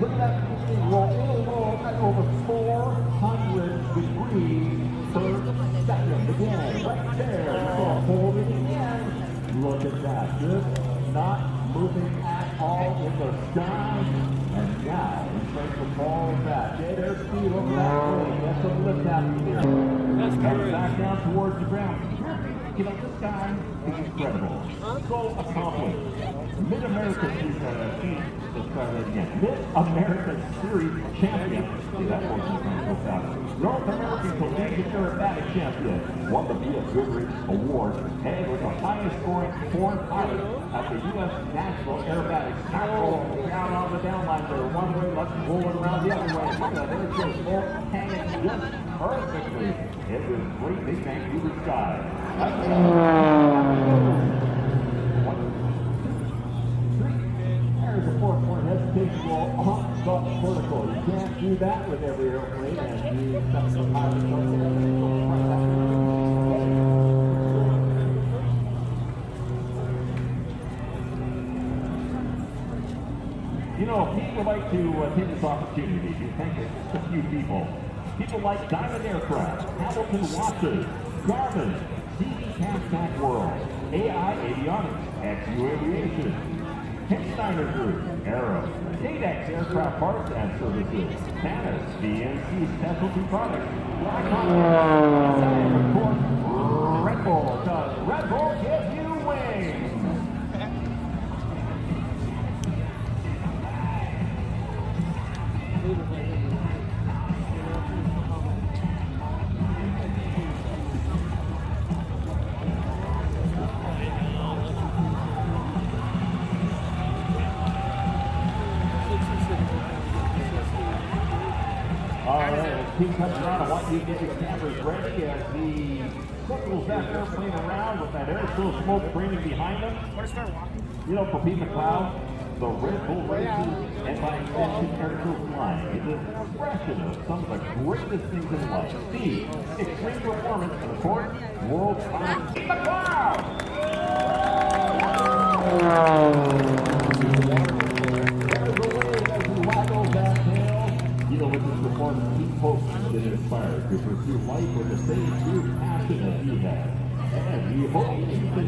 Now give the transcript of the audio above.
Look at that machine roll at over 400 degrees per second. Again, right there. Hold it again. Look at that. Just not moving at all in the sky. And now we start to fall back. Get airspeed over that wing. Get some lift happening here. That's Head back down towards the ground. You know, this guy is incredible. So accomplished. Mid-America Mid-America Series champion. See, that wasn't so fast. North American Collegiate Aerobatic champion. Won the B.F. Goodrich Award. And was the highest scoring foreign pilot at the U.S. National Aerobatics. Tackle down on the downline there. One way, let's roll it around the other way. Look at that. There's just hanging just perfectly. It was great big Vancouver sky. There's a 4-point hesitation roll on the vertical. You can't do that with every airplane, and you set the pilot up there. You know, people like to take this opportunity to thank just a few people. People like Diamond Aircraft, Hamilton Watches, Garmin, CD Caspack World, AI Avionics, XU Aviation, Hinsteiner Group, Aero, Dadex Aircraft Parts and Services, Tanis, BNC Specialty Products, Blackhawk, and of course, Red Bull, because Red Bull gives you wings. Keep touching on. I want you to get your cameras ready as he circles that airplane around with that aerosol smoke draining behind him. You know, for Pete McLeod, the Red Bull races and by extension airfield flying is an expression of some of the greatest things in life. Speed, extreme performance, and of course, world-class Pete McLeod! There's a wave as he waggles that tail. You know, with his performance, he hopes that it inspires to pursue life with the same true passion that he has. And he hopes that